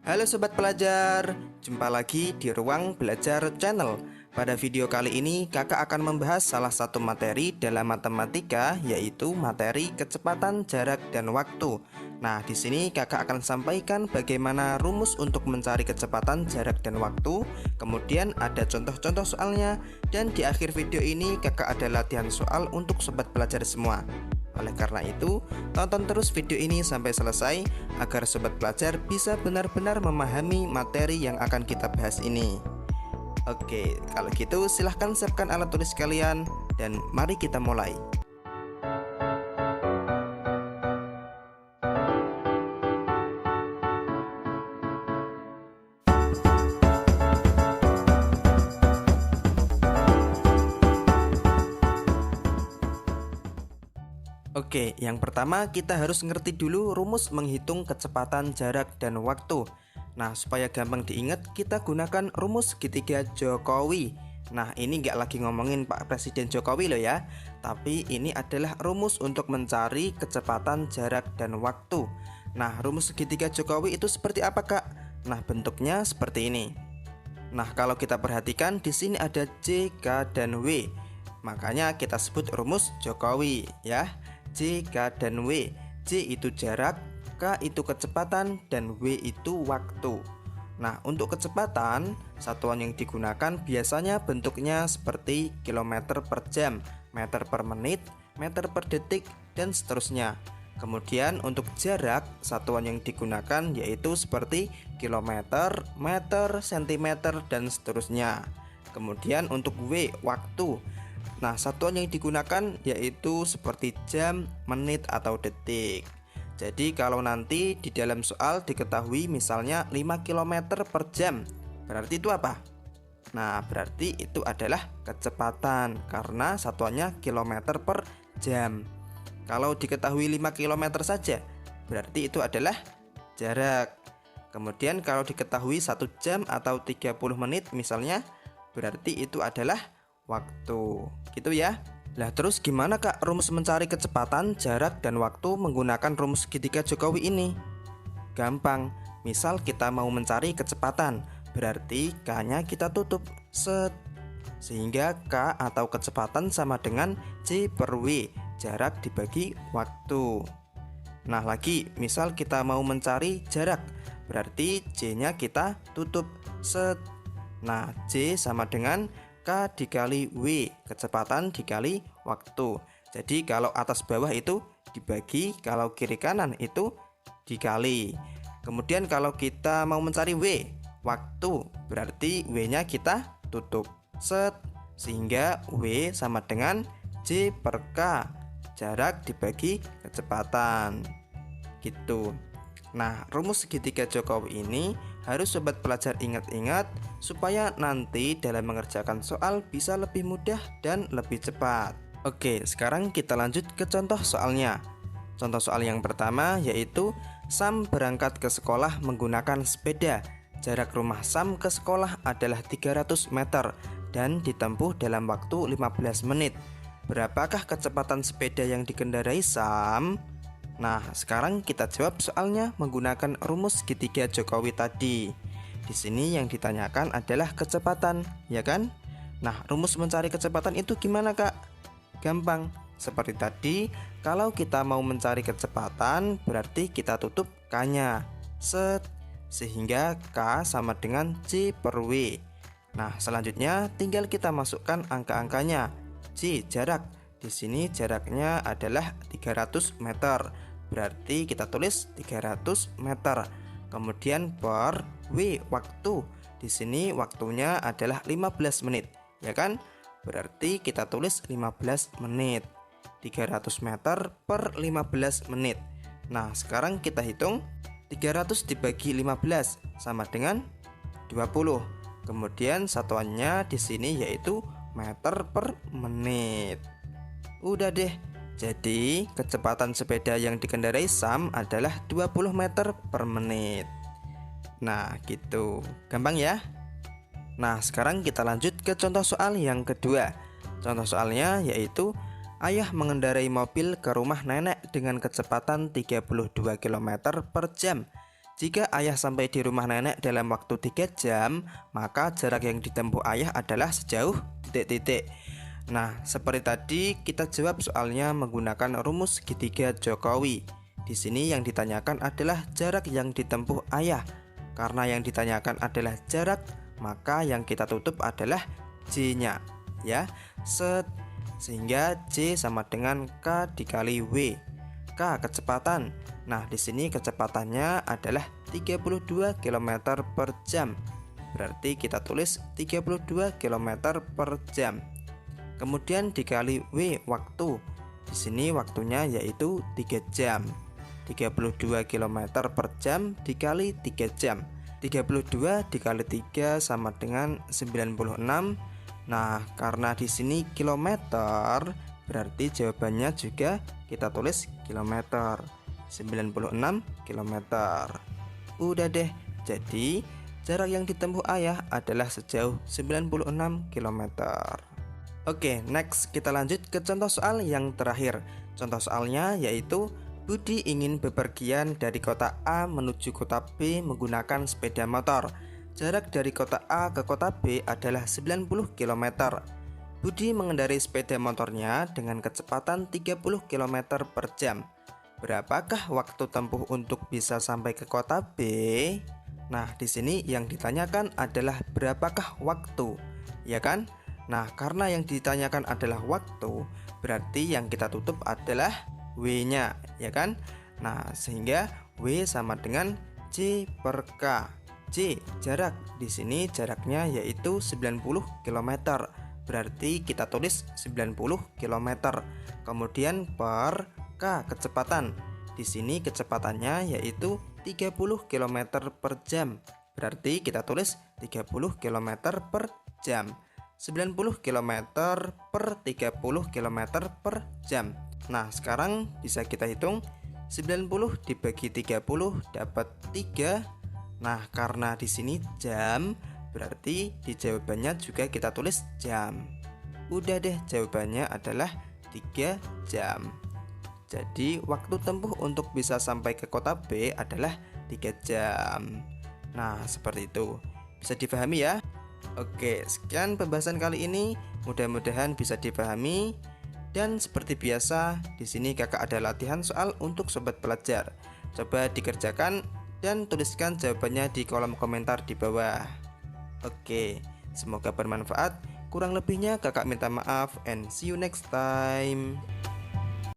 Halo Sobat Pelajar, jumpa lagi di Ruang Belajar Channel. Pada video kali ini kakak akan membahas salah satu materi dalam matematika, yaitu materi kecepatan, jarak, dan waktu. Nah, di sini kakak akan sampaikan bagaimana rumus untuk mencari kecepatan, jarak, dan waktu. Kemudian ada contoh-contoh soalnya. Dan di akhir video ini kakak ada latihan soal untuk Sobat Pelajar semua. Oleh karena itu, tonton terus video ini sampai selesai agar Sobat Pelajar bisa benar-benar memahami materi yang akan kita bahas ini. Oke, kalau gitu silahkan siapkan alat tulis kalian dan mari kita mulai. Oke, yang pertama kita harus ngerti dulu rumus menghitung kecepatan, jarak, dan waktu. Nah, supaya gampang diingat, kita gunakan rumus segitiga Jokowi. Nah, ini nggak lagi ngomongin Pak Presiden Jokowi loh ya, tapi ini adalah rumus untuk mencari kecepatan, jarak, dan waktu. Nah, rumus segitiga Jokowi itu seperti apa, Kak? Nah, bentuknya seperti ini. Nah, kalau kita perhatikan di sini ada J, K, dan W. Makanya kita sebut rumus Jokowi ya. J, K, dan W. J itu jarak, K itu kecepatan, dan W itu waktu. Nah, untuk kecepatan, satuan yang digunakan biasanya bentuknya seperti kilometer per jam, meter per menit, meter per detik, dan seterusnya. Kemudian untuk jarak, satuan yang digunakan yaitu seperti kilometer, meter, sentimeter, dan seterusnya. Kemudian untuk W, waktu. Nah, satuan yang digunakan yaitu seperti jam, menit, atau detik. Jadi kalau nanti di dalam soal diketahui misalnya 5 km per jam, berarti itu apa? Nah, berarti itu adalah kecepatan karena satuannya kilometer per jam. Kalau diketahui 5 km saja, berarti itu adalah jarak. Kemudian kalau diketahui 1 jam atau 30 menit misalnya, berarti itu adalah waktu. Gitu ya. Lah terus gimana Kak rumus mencari kecepatan, jarak, dan waktu menggunakan rumus segitiga Jokowi ini? Gampang. Misal kita mau mencari kecepatan, berarti K-nya kita tutup set. Sehingga K atau kecepatan sama dengan J per W, jarak dibagi waktu. Nah lagi, misal kita mau mencari jarak, berarti J-nya kita tutup set. Nah, J sama dengan K dikali W, kecepatan dikali waktu. Jadi kalau atas bawah itu dibagi, kalau kiri kanan itu dikali. Kemudian kalau kita mau mencari W, waktu, berarti W-nya kita tutup set. Sehingga W sama dengan J per K, jarak dibagi kecepatan. Gitu. Nah, rumus segitiga Jokowi ini harus Sobat Pelajar ingat-ingat supaya nanti dalam mengerjakan soal bisa lebih mudah dan lebih cepat. Oke, sekarang kita lanjut ke contoh soalnya. Contoh soal yang pertama yaitu Sam berangkat ke sekolah menggunakan sepeda. Jarak rumah Sam ke sekolah adalah 300 meter dan ditempuh dalam waktu 15 menit. Berapakah kecepatan sepeda yang dikendarai Sam? Nah, sekarang kita jawab soalnya menggunakan rumus segitiga Jokowi tadi. Di sini yang ditanyakan adalah kecepatan, ya kan? Nah, rumus mencari kecepatan itu gimana, Kak? Gampang. Seperti tadi, kalau kita mau mencari kecepatan, berarti kita tutup K-nya. Set. Sehingga K sama dengan J per W. Nah, selanjutnya tinggal kita masukkan angka-angkanya. J, jarak. Di sini jaraknya adalah 300 meter. Berarti kita tulis 300 meter. Kemudian per W, waktu. Di sini waktunya adalah 15 menit, ya kan? Berarti kita tulis 15 menit. 300 meter per 15 menit. Nah, sekarang kita hitung 300 dibagi 15 sama dengan 20. Kemudian satuannya di sini yaitu meter per menit. Udah deh. Jadi kecepatan sepeda yang dikendarai Sam adalah 20 meter per menit. Nah gitu, gampang ya. Nah sekarang kita lanjut ke contoh soal yang kedua. Contoh soalnya yaitu Ayah mengendarai mobil ke rumah nenek dengan kecepatan 32 km per jam. Jika ayah sampai di rumah nenek dalam waktu 3 jam, maka jarak yang ditempuh ayah adalah sejauh titik-titik. Nah, seperti tadi kita jawab soalnya menggunakan rumus segitiga Jokowi. Di sini yang ditanyakan adalah jarak yang ditempuh ayah. Karena yang ditanyakan adalah jarak, maka yang kita tutup adalah J-nya, ya. Sehingga J sama dengan K dikali W. K kecepatan. Nah, di sini kecepatannya adalah 32 km per jam. Berarti kita tulis 32 km per jam. Kemudian dikali W waktu. Di sini waktunya yaitu 3 jam. 32 km per jam dikali 3 jam. 32 dikali 3 sama dengan 96. Nah, karena di sini kilometer, berarti jawabannya juga kita tulis kilometer. 96 kilometer. Udah deh. Jadi, jarak yang ditempuh ayah adalah sejauh 96 kilometer. Oke, next kita lanjut ke contoh soal yang terakhir. Contoh soalnya yaitu Budi ingin bepergian dari kota A menuju kota B menggunakan sepeda motor. Jarak dari kota A ke kota B adalah 90 km. Budi mengendarai sepeda motornya dengan kecepatan 30 km per jam. Berapakah waktu tempuh untuk bisa sampai ke kota B? Nah, di sini yang ditanyakan adalah berapakah waktu, ya kan? Nah, karena yang ditanyakan adalah waktu, berarti yang kita tutup adalah W-nya, ya kan? Nah, sehingga W sama dengan J per K. J jarak, di sini jaraknya yaitu 90 km. Berarti kita tulis 90 km. Kemudian per K kecepatan. Di sini kecepatannya yaitu 30 km per jam. Berarti kita tulis 30 km per jam. 90 km per 30 km per jam. Nah, sekarang bisa kita hitung 90 dibagi 30 dapat 3. Nah, karena di sini jam, berarti di jawabannya juga kita tulis jam. Udah deh, jawabannya adalah 3 jam. Jadi, waktu tempuh untuk bisa sampai ke kota B adalah 3 jam. Nah, seperti itu. Bisa dipahami ya? Oke, sekian pembahasan kali ini. Mudah-mudahan bisa dipahami. Dan seperti biasa, di sini kakak ada latihan soal untuk sobat pelajar. Coba dikerjakan dan tuliskan jawabannya di kolom komentar di bawah. Oke, semoga bermanfaat. Kurang lebihnya kakak minta maaf and see you next time.